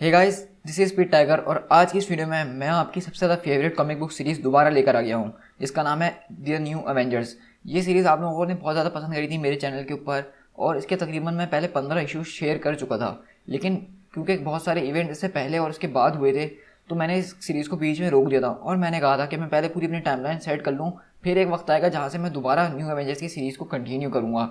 Hey guys, this is पीट tiger और आज की इस वीडियो में मैं आपकी सबसे ज़्यादा फेवरेट कॉमिक बुक सीरीज़ दोबारा लेकर आ गया हूँ जिसका नाम है द न्यू एवेंजर्स। ये सीरीज़ आप लोगों ने बहुत ज़्यादा पसंद करी थी मेरे चैनल के ऊपर और इसके तकरीबन मैं पहले 15 इश्यूज शेयर कर चुका था, लेकिन क्योंकि बहुत सारे इवेंट इससे पहले और इसके बाद हुए थे तो मैंने इस सीरीज़ को बीच में रोक दिया था और मैंने कहा था कि मैं पहले पूरी अपनी टाइमलाइन सेट कर लूँ, फिर एक वक्त आएगा जहाँ से मैं दोबारा न्यू एवेंजर्स की सीरीज़ को कंटिन्यू करूँगा।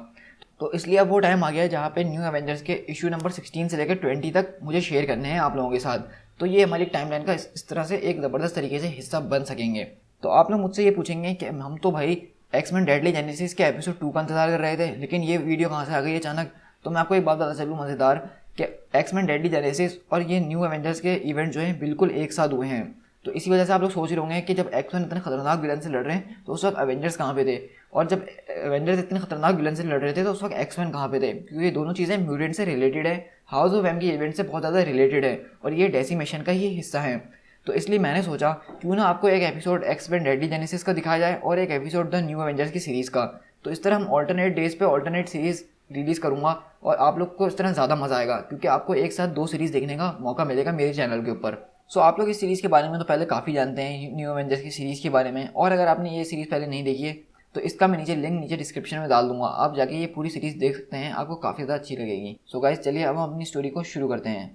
तो इसलिए अब वो टाइम आ गया है जहाँ पे न्यू एवेंजर्स के इशू नंबर 16 से लेकर 20 तक मुझे शेयर करने हैं आप लोगों के साथ। तो ये हमारी टाइमलाइन का इस तरह से एक ज़बरदस्त तरीके से हिस्सा बन सकेंगे। तो आप लोग मुझसे ये पूछेंगे कि हम तो भाई एक्स-मेन डेडली जेनेसिस के एपिसोड 2 का इंतजार कर रहे थे, लेकिन ये वीडियो कहाँ से आ गई अचानक। तो मैं आपको एक बात बता चलूँ मज़ेदार कि एक्स-मेन डेडली जेनेसिस और ये न्यू एवेंजर्स के इवेंट जो हैं बिल्कुल एक साथ हुए हैं। तो इसी वजह से आप लोग सोच रहे होंगे कि जब एक्स-मेन इतने खतरनाक विलन से लड़ रहे हैं तो उस वक्त एवेंजर्स कहाँ पे थे, और जब एवेंजर्स इतने खतरनाक विलन से लड़ रहे थे तो उस वक्त एक्स-मेन कहाँ पे थे, क्योंकि ये दोनों चीज़ें म्यूटेंट से रिलेटेड है, हाउस ऑफ एम की इवेंट से बहुत ज़्यादा रिलेटेड है और ये डेसिमेशन का ही हिस्सा है। तो इसलिए मैंने सोचा क्यों ना आपको एक एपिसोड एक्स-मेन डेडली जेनेसिस का दिखाया जाए और एक एपिसोड द न्यू एवेंजर्स की सीरीज़ का। तो इस तरह हम ऑल्टरनेट डेज पे ऑल्टरनेट सीरीज़ रिलीज़ करूँगा और आप लोग को इस तरह ज़्यादा मज़ा आएगा क्योंकि आपको एक साथ 2 सीरीज़ देखने का मौका मिलेगा मेरे चैनल के ऊपर। सो आप लोग इस सीरीज़ के बारे में तो पहले काफ़ी जानते हैं, न्यू एवेंजर्स की सीरीज़ के बारे में, और अगर आपने ये सीरीज़ पहले नहीं देखी है तो इसका मैं लिंक नीचे डिस्क्रिप्शन में डाल दूंगा, आप जाके ये पूरी सीरीज़ देख सकते हैं, आपको काफ़ी ज़्यादा अच्छी लगेगी। सो गाइस चलिए अब हम अपनी स्टोरी को शुरू करते हैं।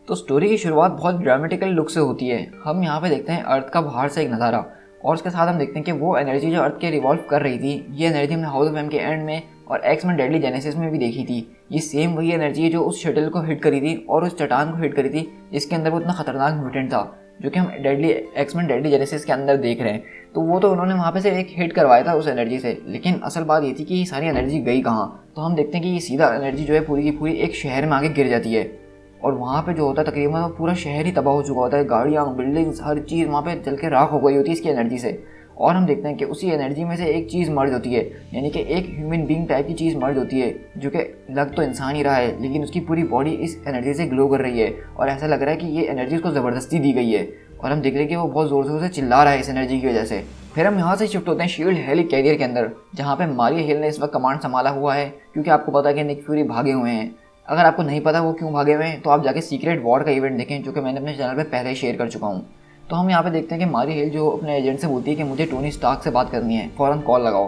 तो स्टोरी की शुरुआत बहुत ड्रामेटिकल लुक से होती है। हम यहाँ पे देखते हैं अर्थ का बाहर से एक नज़ारा और उसके साथ हम देखते हैं कि वो एनर्जी जो अर्थ के रिवॉल्व कर रही थी, ये एनर्जी हमने हाउस ऑफ एम के एंड में और एक्स-मेन डेडली जेनेसिस में भी देखी थी। ये सेम वही एनर्जी है जो उस शटल को हिट करी थी और उस चट्टान को हिट करी थी जिसके अंदर वो इतना खतरनाक म्यूटेंट था जो कि हम एक्स-मेन डेडली जेनेसिस के अंदर देख रहे हैं। तो वो तो उन्होंने वहाँ पे से एक हिट करवाया था उस एनर्जी से, लेकिन असल बात ये थी कि ये सारी एनर्जी गई कहाँ। तो हम देखते हैं कि ये सीधा एनर्जी जो है पूरी की पूरी एक शहर में आके गिर जाती है और वहाँ पे जो होता है तकरीबन वो पूरा शहर ही तबाह हो चुका होता है, गाड़ियाँ, बिल्डिंग्स, हर चीज़ वहाँ पे जल के राख हो गई होती है इसकी एनर्जी से। और हम देखते हैं कि उसी एनर्जी में से एक चीज़ मर्ज होती है, यानी कि एक ह्यूमन बीइंग टाइप की चीज़ मर्ज होती है जो कि लग तो इंसान ही रहा है, लेकिन उसकी पूरी बॉडी इस एनर्जी से ग्लो कर रही है और ऐसा लग रहा है कि ये एनर्जी उसको ज़बरदस्ती दी गई है। और हम देख रहे हैं कि वो बहुत ज़ोर ज़ोर से चिल्ला रहा है इस एनर्जी की वजह से। फिर हम यहाँ से शिफ्ट होते हैं शील्ड हेली कैरियर के अंदर, जहाँ पे मारिया हिल ने इस वक्त कमांड संभाला हुआ है, क्योंकि आपको पता है कि निक फ्यूरी भागे हुए हैं। अगर आपको नहीं पता वो क्यों भागे हुए हैं तो आप जाके सीक्रेट वॉर का इवेंट देखें जो कि मैंने अपने चैनल पे पहले ही शेयर कर चुका हूँ। तो हम यहाँ पे देखते हैं कि मारिया हिल जो अपने एजेंट से बोलती है कि मुझे टोनी स्टार्क से बात करनी है, फ़ौरन कॉल लगाओ।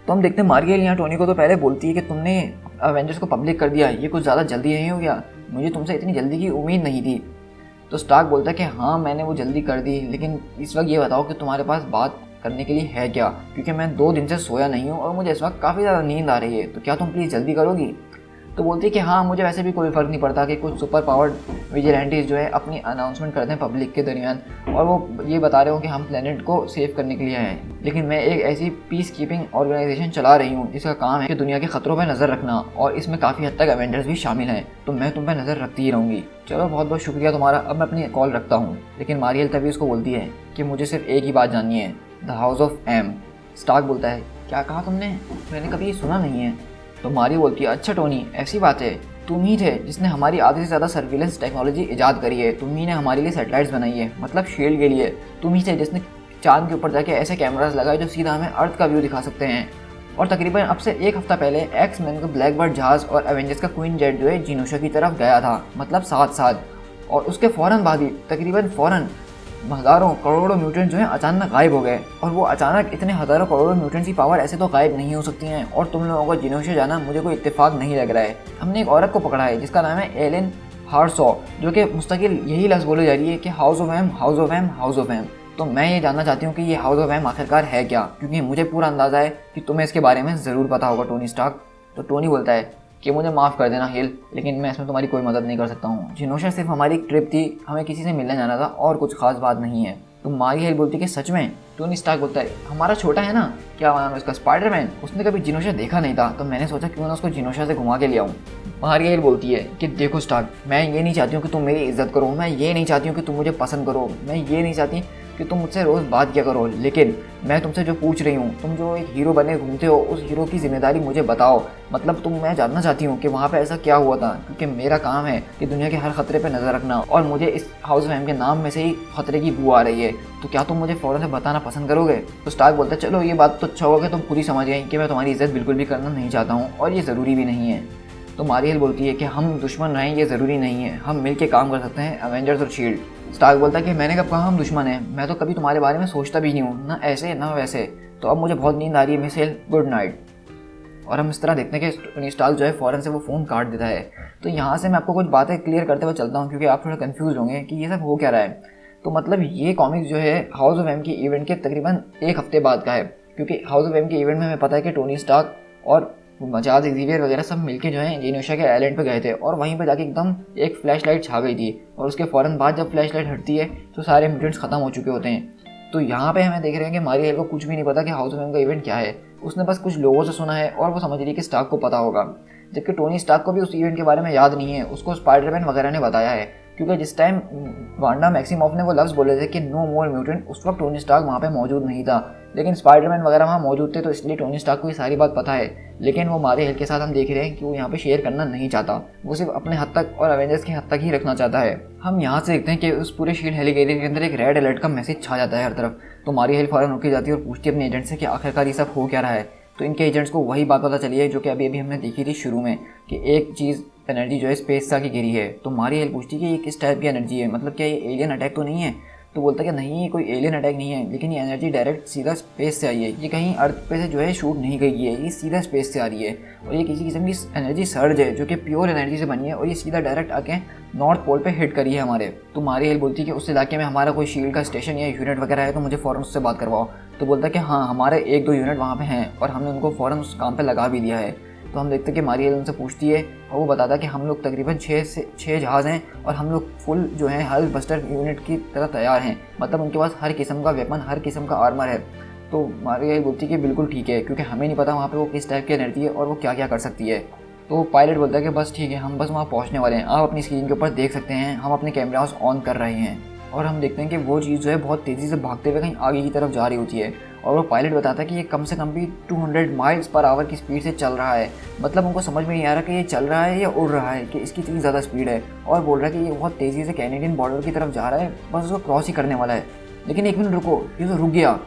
तो हम देखते हैं मारिया हिल यहाँ टोनी को तो पहले बोलती है कि तुमने एवेंजर्स को पब्लिक कर दिया, ये कुछ ज़्यादा जल्दी नहीं हो गया, मुझे तुमसे इतनी जल्दी की उम्मीद नहीं थी। तो स्टार्क बोलता है कि हाँ मैंने वो जल्दी कर दी, लेकिन इस वक्त ये बताओ कि तुम्हारे पास बात करने के लिए है क्या, क्योंकि मैं 2 दिन से सोया नहीं हूँ और मुझे इस वक्त काफ़ी ज़्यादा नींद आ रही है, तो क्या तुम प्लीज़ जल्दी करोगी। तो बोलती है कि हाँ मुझे वैसे भी कोई फ़र्क नहीं पड़ता कि कुछ सुपर पावर्ड विजिलेंटीज जो है अपनी अनाउंसमेंट करते हैं पब्लिक के दरमियान और वो ये बता रहे हो कि हम प्लेनेट को सेव करने के लिए हैं, लेकिन मैं एक ऐसी पीस कीपिंग ऑर्गेनाइजेशन चला रही हूँ जिसका काम है कि दुनिया के खतरों पर नज़र रखना और इसमें काफ़ी हद तक एवेंजर्स भी शामिल हैं, तो मैं तुम पर नज़र रखती ही रहूँगी। चलो बहुत बहुत शुक्रिया तुम्हारा, अब मैं अपनी कॉल रखता हूँ। लेकिन मारियल तभी उसको बोलती है कि मुझे सिर्फ एक ही बात जाननी है, the House of M. Stark बोलता है क्या कहा तुमने, मैंने कभी ये सुना नहीं है। तो मारी बोलती है अच्छा टोनी ऐसी बात है, तुम ही थे जिसने हमारी आधे से ज़्यादा सर्विलेंस टेक्नोलॉजी ईजाद करी है, तुम ही ने हमारे लिए सैटेलाइट्स बनाई है, मतलब शील्ड के लिए, तुम ही थे जिसने चांद के ऊपर जाके ऐसे कैमरास लगाए जो सीधा हमें अर्थ का व्यू दिखा सकते हैं। और तकरीबन अब से 1 हफ्ता पहले एक्स-मेन का ब्लैकबर्ड जहाज़ और एवेंजर्स का क्वीन जेट जो है जिनोशा की तरफ गया था, मतलब साथ, और उसके फ़ौरन बाद ही तकरीबन फ़ौरन हज़ारों करोड़ों म्यूटेंट जो हैं अचानक गायब हो गए। और वो अचानक इतने हज़ारों करोड़ों म्यूटेंट्स की पावर ऐसे तो गायब नहीं हो सकती हैं, और तुम लोगों को जिनोशा जाना मुझे कोई इत्तेफाक नहीं लग रहा है। हमने एक औरत को पकड़ा है जिसका नाम है एलेन हार्सॉ, जो कि मुस्तकिल यही लफ्ज़ बोली जा रही है कि House of M, House of M, House of M. तो मैं ये जानना चाहती हूँ कि ये हाउस ऑफ एम आखिरकार है क्या, क्योंकि मुझे पूरा अंदाज़ा है कि तुम्हें इसके बारे में ज़रूर पता होगा टोनी स्टार्क। तो टोनी बोलता है कि मुझे माफ़ कर देना हिल, लेकिन मैं इसमें तुम्हारी कोई मदद नहीं कर सकता हूँ। जिनोशा सिर्फ हमारी एक ट्रिप थी, हमें किसी से मिलने जाना था और कुछ खास बात नहीं है। तो मारिया हिल बोलती कि सच में, टोनी स्टार्क बोलता है हमारा छोटा है ना, क्या नाम है उसका, स्पाइडरमैन, उसने कभी जिनोशा देखा नहीं था, तो मैंने सोचा क्यों ना उसको जिनोशा से घुमा के ले आऊँ। मारियल बोलती है कि देखो स्टार्क, मैं ये नहीं चाहती हूँ कि तुम मेरी इज्जत करो, मैं ये नहीं चाहती हूँ कि तुम मुझे पसंद करो, मैं ये नहीं चाहती कि तुम मुझसे रोज़ बात किया करो, लेकिन मैं तुमसे जो पूछ रही हूँ, तुम जो एक हीरो बने घूमते हो, उस हीरो की जिम्मेदारी मुझे बताओ। मतलब मैं जानना चाहती हूँ कि वहाँ पे ऐसा क्या हुआ था, क्योंकि मेरा काम है कि दुनिया के हर खतरे पे नज़र रखना, और मुझे इस हाउस ऑफ एम के नाम में से ही खतरे की बू आ रही है, तो क्या तुम मुझे फ़ौरन से बताना पसंद करोगे। तो स्टार्क बोलता है चलो ये बात तो अच्छा होगा कि तुम खुद ही समझ गए कि मैं तुम्हारी इज्जत बिल्कुल भी करना नहीं चाहता हूँ, और ये ज़रूरी भी नहीं है। तो मारियल बोलती है कि हम दुश्मन रहें ये ज़रूरी नहीं है, हम मिल के काम कर सकते हैं, एवेंजर्स और शील्ड। स्टार्क बोलता है कि मैंने कब कहा हम दुश्मन हैं, मैं तो कभी तुम्हारे बारे में सोचता भी नहीं हूँ, ना ऐसे ना वैसे, तो अब मुझे बहुत नींद आ रही है मिसेल, गुड नाइट। और हम इस तरह देखते हैं कि टोनी स्टार्क जो है फ़ौरन से वो फ़ोन काट देता है। तो यहाँ से मैं आपको कुछ बातें क्लियर करते हुए चलता हूँ, क्योंकि आप थोड़ा कन्फ्यूज होंगे कि ये सब हो क्या रहा है। तो मतलब ये कॉमिक्स जो है हाउस ऑफ एम के इवेंट के तकरीबन एक हफ्ते बाद का है, क्योंकि हाउस ऑफ एम के इवेंट में हमें पता है कि टोनी स्टार्क और मजाज एक्जीवियर वगैरह सब मिलके जो है जिनोशा के आइलैंड पे गए थे, और वहीं पे जाके एकदम एक फ्लैश लाइट छा गई थी, और उसके फ़ौरन बाद जब फ्लैश लाइट हटती है तो सारे म्यूटेंट्स ख़त्म हो चुके होते हैं। तो यहाँ पे हमें देख रहे हैं कि मारियल को कुछ भी नहीं पता कि हाउस ऑफ एम का इवेंट क्या है, उसने बस कुछ लोगों से सुना है और वो समझ रही है कि स्टार्क को पता होगा, जबकि टोनी स्टार्क को भी उस इवेंट के बारे में याद नहीं है, उसको स्पाइडरमैन वगैरह ने बताया है, क्योंकि जिस टाइम वांडा मैक्सिमॉफ ने वो लफ्ज़ बोले थे कि नो मोर म्यूटेंट, उस वक्त टोनी स्टार्क वहाँ पे मौजूद नहीं था, लेकिन स्पाइडरमैन वगैरह वहाँ मौजूद थे, तो इसलिए टोनी स्टार्क को ये सारी बात पता है। लेकिन वो मारियल के साथ हम देख रहे हैं कि वो यहाँ पे शेयर करना नहीं चाहता, वो सिर्फ अपने हद तक और एवेंजर्स की हद तक ही रखना चाहता है। हम यहाँ से देखते हैं कि उस पूरे शील्ड हेलिकॉप्टर के अंदर एक रेड अलर्ट का मैसेज छा जाता है हर तरफ। तो मारियल फौरन रुक जाती है और पूछती है अपने एजेंट से कि आखिरकार ये सब हो क्या रहा है। तो इनके एजेंट्स को वही बात पता चली है जो कि अभी हमने देखी थी शुरू में, कि एक चीज़ एनर्जी जो है स्पेस से आके गिरी है। तो मारियल पूछती है कि ये किस टाइप की एनर्जी है, मतलब क्या ये एलियन अटैक तो नहीं है। तो बोलता है कि नहीं ये कोई एलियन अटैक नहीं है, लेकिन ये एनर्जी डायरेक्ट सीधा स्पेस से आई है, ये कहीं अर्थ पे से जो है शूट नहीं गई है, ये सीधा स्पेस से आ रही है, और ये किसी किस्म की एनर्जी सर्ज है जो कि प्योर एनर्जी से बनी है, और ये सीधा डायरेक्ट आके नॉर्थ पोल पे हिट करी है हमारे। तो मारियल बोलती है कि उस इलाके में हमारा कोई शील्ड का स्टेशन या यूनिट वगैरह है, तो मुझे फ़ौरन उससे बात करवाओ। तो बोलता है कि हाँ हमारे 1-2 यूनिट वहाँ पे हैं, और हमने उनको फ़ौरन उस काम पे लगा भी दिया है। तो हम देखते हैं कि मारियल उनसे पूछती है, और वो बताता है कि हम लोग तकरीबन 6 जहाज़ हैं, और हम लोग फुल जो है हल बस्टर यूनिट की तरह तैयार हैं, मतलब उनके पास हर किस्म का वेपन, हर किस्म का आर्मर है। तो मारियल बोलती है कि बिल्कुल ठीक है, क्योंकि हमें नहीं पता वहाँ पे वो किस टाइप की एनर्जी है और वो क्या क्या कर सकती है। तो पायलट बोलता है कि बस ठीक है, हम बस वहाँ पहुँचने वाले हैं, आप अपनी स्क्रीन के ऊपर देख सकते हैं, हम अपने कैमरास ऑन कर रहे हैं। और हम देखते हैं कि वो चीज़ जो है बहुत तेज़ी से भागते हुए कहीं आगे की तरफ जा रही होती है, और वो पायलट बताता है कि ये कम से कम भी 200 माइल्स पर आवर की स्पीड से चल रहा है। मतलब उनको समझ में नहीं आ रहा कि ये चल रहा है या उड़ रहा है, कि इसकी इतनी ज़्यादा स्पीड है, और बोल रहा है कि ये बहुत तेज़ी से कैनेडियन बॉर्डर की तरफ जा रहा है, बस उसको क्रॉस ही करने वाला है। लेकिन एक मिनट रुको, ये तो रुक गया,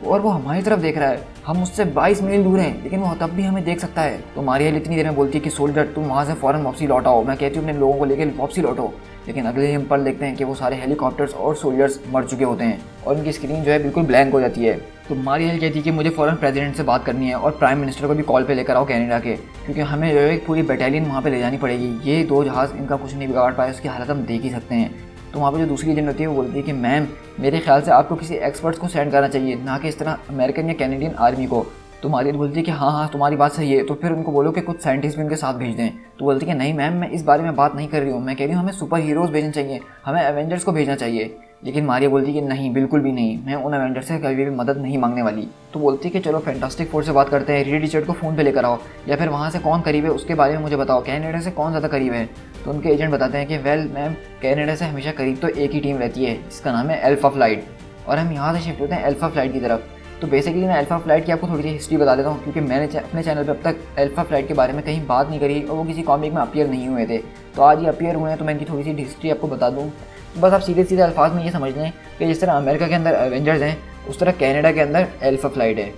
और वो हमारी तरफ देख रहा है, हम उससे 22 मील दूर हैं, लेकिन वो तब भी हमें देख सकता है। तो मारियल इतनी देर में बोलती है कि सोल्जर तुम वहाँ से फ़ौरन वापसी लौट आओ, मैं कहती हूँ अपने लोगों को लेकर वापसी लौटो। लेकिन अगले ही हम पल देखते हैं कि वो सारे हेलीकॉप्टर्स और सोल्जर्स मर चुके होते हैं, और उनकी स्क्रीन जो है बिल्कुल ब्लैंक हो जाती है। तो मारियल कहती है कि मुझे फ़ौरन प्रेसिडेंट से बात करनी है, और प्राइम मिनिस्टर को भी कॉल पे लेकर आओ कनाडा के, क्योंकि हमें जो है एक पूरी बटालियन वहाँ पे ले जानी पड़ेगी। ये 2 जहाज़ इनका कुछ नहीं बिगाड़ पाए, उसकी हालत हम देख ही सकते हैं। तो वहाँ पे जो दूसरी एजेंट होती है वो बोलती है कि मैम मेरे ख्याल से आपको किसी एक्सपर्ट्स को सेंड करना चाहिए, ना कि इस तरह अमेरिकन या कैनेडियन आर्मी को। तो मारियल बोलती है कि हाँ तुम्हारी बात सही है, तो फिर उनको बोलो कि कुछ साइंटिस्ट भी उनके साथ भेज दें। तो बोलती है कि नहीं मैम, मैं इस बारे में बात नहीं कर रही हूँ, मैं कह रही हूँ हमें सुपर हीरोज़ भेजने चाहिए, हमें एवेंजर्स को भेजना चाहिए। लेकिन मारिया बोलती है कि नहीं बिल्कुल भी नहीं, मैं उन एवेंजर्स से कभी भी मदद नहीं मांगने वाली। तो बोलती है कि चलो फैंटास्टिक फोर से बात करते हैं, रीड रिचर्ड को फ़ोन पे लेकर आओ, या फिर वहाँ से कौन करीब है उसके बारे में मुझे बताओ, कैनेडा से कौन ज़्यादा करीब है। तो उनके एजेंट बताते हैं कि वेल मैम, कैनेडा से हमेशा करीब तो एक ही टीम रहती है जिसका नाम है अल्फा फ्लाइट, और हम यहाँ से शिफ्ट होते हैं अल्फा फ्लाइट की तरफ। तो बेसिकली मैं अल्फा फ्लाइट की आपको थोड़ी सी हिस्ट्री बता देता हूँ, क्योंकि मैंने अपने चैनल पे अब तक अल्फा फ्लाइट के बारे में कहीं बात नहीं करी, और वो किसी कॉमिक में अपीयर नहीं हुए थे। तो आज ये अपीयर हुए हैं, तो मैं इनकी थोड़ी सी हिस्ट्री आपको बता दूँ। तो बस आप सीधे सीधे अल्फाज में ये समझ लें कि जिस तरह अमेरिका के अंदर एवेंजर्स हैं, उस तरह कनाडा के अंदर अल्फा फ्लाइट है।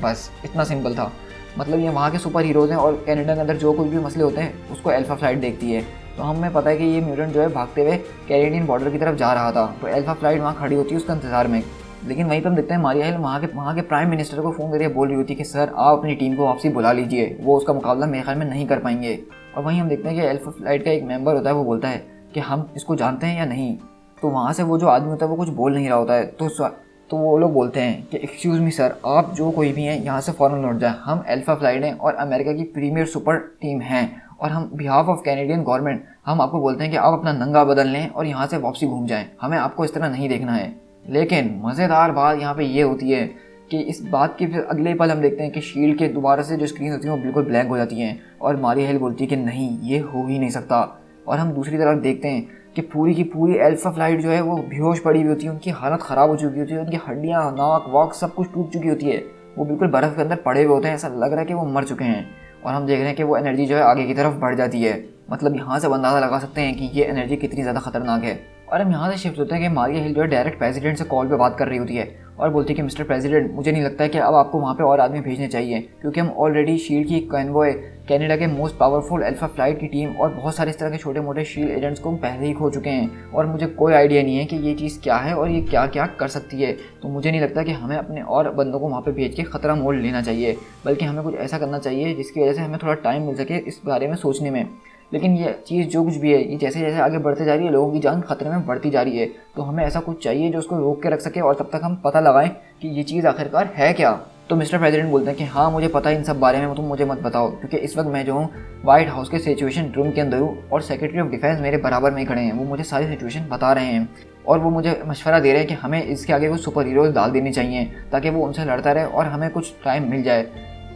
बस इतना सिंपल था। मतलब ये वहाँ के सुपर हीरोज़ हैं, और कनाडा के अंदर जो कोई भी मसले होते हैं उसको अल्फा फ्लाइट देखती है। तो हमें पता है कि ये म्यूटेंट जो है भागते हुए कैनेडियन बॉर्डर की तरफ जा रहा था, तो अल्फा फ्लाइट वहाँ खड़ी होती है उसका इंतजार में। लेकिन वहीं पर हम देखते हैं मारिया हिल वहाँ के प्राइम मिनिस्टर को फ़ोन करके बोल रही होती है कि सर आप अपनी टीम को वापसी बुला लीजिए, वो उसका मुकाबला मेरे ख्याल में नहीं कर पाएंगे। और वहीं हम देखते हैं कि अल्फा फ्लाइट का एक मेंबर होता है, वो बोलता है कि हम इसको जानते हैं या नहीं। तो वहाँ से वो जो आदमी होता है वो कुछ बोल नहीं रहा होता है, तो वो लोग बोलते हैं कि एक्सक्यूज़ मी सर, आप जो कोई भी हैं यहाँ से फ़ौरन लौट जाए, हम अल्फा फ्लाइट हैं और अमेरिका की प्रीमियर सुपर टीम हैं, और हम बिहाफ ऑफ कैनेडियन गवर्नमेंट हम आपको बोलते हैं कि आप अपना नंगा बदल लें और यहाँ से वापसी घूम जाएं, हमें आपको इस तरह नहीं देखना है। लेकिन मज़ेदार बात यहाँ पे ये होती है कि इस बात के फिर अगले पल हम देखते हैं कि शील्ड के दोबारा से जो स्क्रीन होती है वो बिल्कुल ब्लैंक हो जाती हैं और मारिया हिल बोलती है कि नहीं, ये हो ही नहीं सकता। और हम दूसरी तरफ देखते हैं कि पूरी की पूरी अल्फा फ्लाइट जो है वो बेहोश पड़ी हुई होती है, उनकी हालत ख़राब हो चुकी होती है, उनकी हड्डियाँ, नाक वाक सब कुछ टूट चुकी होती है, वो बिल्कुल बर्फ़ के अंदर पड़े हुए होते हैं, ऐसा लग रहा है कि वो मर चुके हैं। और हम देख रहे हैं कि वो एनर्जी जो है आगे की तरफ बढ़ जाती है। मतलब यहाँ से अंदाज़ा लगा सकते हैं कि ये एनर्जी कितनी ज़्यादा खतरनाक है। और हम यहाँ से शिफ्ट होते हैं कि मारिया हिल जो है डायरेक्ट प्रेसिडेंट से कॉल पे बात कर रही होती है और बोलती है कि मिस्टर प्रेसिडेंट, मुझे नहीं लगता है कि अब आपको वहाँ पे और आदमी भेजने चाहिए, क्योंकि हम ऑलरेडी शील्ड की कन्वॉय, कनाडा के मोस्ट पावरफुल अल्फा फ्लाइट की टीम और बहुत सारे इस तरह के छोटे मोटे शील्ड एजेंट्स को हम पहले ही खो चुके हैं और मुझे कोई आइडिया नहीं है कि ये चीज़ क्या है और ये क्या क्या कर सकती है। तो मुझे नहीं लगता कि हमें अपने और बंदों को वहाँ पर भेज के ख़तरा मोल लेना चाहिए, बल्कि हमें कुछ ऐसा करना चाहिए जिसकी वजह से हमें थोड़ा टाइम मिल सके इस बारे में सोचने में। लेकिन ये चीज़ जो कुछ भी है, ये जैसे जैसे आगे बढ़ते जा रही है, लोगों की जान खतरे में बढ़ती जा रही है, तो हमें ऐसा कुछ चाहिए जो उसको रोक के रख सके और तब तक हम पता लगाएं कि ये चीज़ आखिरकार है क्या। तो मिस्टर प्रेसिडेंट बोलते हैं कि हाँ, मुझे पता है इन सब बारे में, तुम मुझे मत बताओ, क्योंकि इस वक्त मैं जो हूँ व्हाइट हाउस के सिचुएशन रूम के अंदर हूँ और सेक्रेटरी ऑफ डिफेंस मेरे बराबर में ही खड़े हैं, वो मुझे सारी सिचुएशन बता रहे हैं और वो मुझे मशवरा दे रहे हैं कि हमें इसके आगे कुछ सुपर हीरोज़ डाल देनी चाहिए ताकि वो उनसे लड़ता रहे और हमें कुछ टाइम मिल जाए।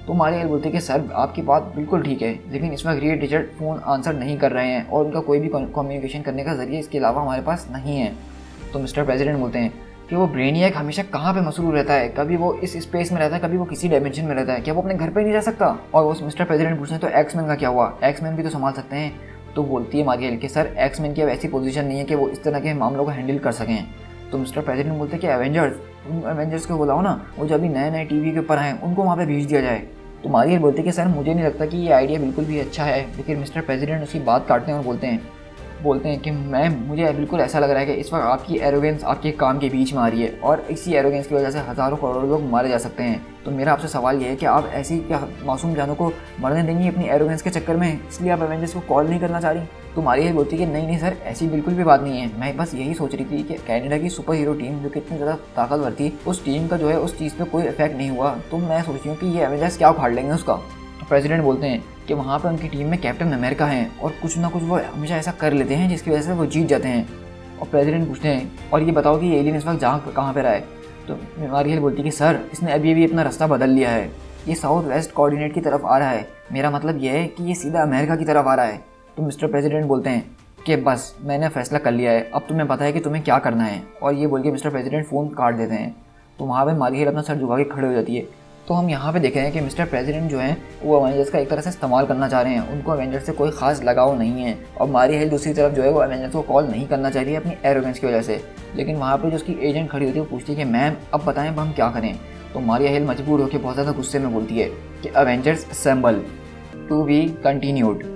तो मारिया हिल बोलती है कि सर, आपकी बात बिल्कुल ठीक है, लेकिन इस वक्त रीड रिचर्ड फ़ोन आंसर नहीं कर रहे हैं और उनका कोई भी कम्युनिकेशन करने का ज़रिए इसके अलावा हमारे पास नहीं है। तो मिस्टर प्रेसिडेंट बोलते हैं कि वो ब्रेनियक हमेशा कहाँ पे मसरूफ़ रहता है, कभी वो इस स्पेस में रहता है, कभी वो किसी डायमेंशन में रहता है, क्या वो अपने घर पे नहीं रह सकता? और वो मिस्टर प्रेसिडेंट पूछते हैं तो एक्समैन का क्या हुआ, एक्समैन भी तो संभाल सकते हैं। तो बोलती है मारिया हिल कि सर, एक्समैन की अब ऐसी पोजीशन नहीं है कि वो इस तरह के मामलों को हैंडल कर सकें। तो मिस्टर प्रेसिडेंट बोलते हैं कि एवेंजर्स को बुलाओ ना, वो जो अभी नए नए टीवी के ऊपर हैं उनको वहाँ पर भेज दिया जाए। तो मारिया हिल बोलती है कि सर, मुझे नहीं लगता कि ये आइडिया बिल्कुल भी अच्छा है, लेकिन मिस्टर प्रेसिडेंट उसकी बात काटते हैं और बोलते हैं कि मुझे बिल्कुल ऐसा लग रहा है कि इस वक्त आपकी एरोगेंस आपके काम के बीच में आ रही है और इसी एरोगेंस की वजह से हज़ारों करोड़ों लोग मारे जा सकते हैं। तो मेरा आपसे सवाल ये है कि आप ऐसी क्या मासूम जानों को मरने देंगी अपनी एरोगेंस के चक्कर में, इसलिए आप एवेंजर्स को कॉल नहीं करना चाह रही? तो मारिया हिल बोलती है कि नहीं सर, ऐसी बिल्कुल भी बात नहीं है, मैं बस यही सोच रही थी कि कनाडा की सुपर हीरो टीम जो कि इतनी ज़्यादा ताकतवर थी, उस टीम का जो है उस चीज़ पर कोई इफेक्ट नहीं हुआ, तो मैं सोच रही हूँ कि ये एवेंजर्स क्या उखाड़ लेंगे उसका। तो प्रेसिडेंट बोलते हैं कि वहाँ पर उनकी टीम में कैप्टन अमेरिका हैं और कुछ ना कुछ वो हमेशा ऐसा कर लेते हैं जिसकी वजह से वो जीत जाते हैं। और प्रेसिडेंट पूछते हैं और ये बताओ कि ये एलियन इस वक्त जहाँ कहाँ पर आए? तो मारिया हिल बोलती है कि सर, इसने अभी अपना रास्ता बदल लिया है, ये साउथ वेस्ट कोऑर्डिनेट की तरफ आ रहा है, मेरा मतलब ये है कि ये सीधा अमेरिका की तरफ आ रहा है। तो मिस्टर प्रेसिडेंट बोलते हैं कि बस मैंने फैसला कर लिया है, अब तुम्हें पता है कि तुम्हें क्या करना है। और ये बोल के मिस्टर प्रेसिडेंट फ़ोन काट देते हैं। तो वहाँ पर मारिया हिल अपना सर झुका के खड़े हो जाती है। तो हम यहाँ पे देख रहे हैं कि मिस्टर प्रेसिडेंट जो हैं वो एवेंजर्स का एक तरह से इस्तेमाल करना चाह रहे हैं, उनको एवेंजर्स से कोई खास लगाव नहीं है। और मारिया हिल दूसरी तरफ जो है वो एवेंजर्स को कॉल नहीं करना चाह रही है अपनी एरोगेंस की वजह से। लेकिन वहाँ पे जो उसकी एजेंट खड़ी होती है वो पूछती है कि मैम, अब बताएं अब हम क्या करें? तो मारिया हिल मजबूर होकर बहुत ज़्यादा गुस्से में बोलती है कि Avengers assemble, to be continued.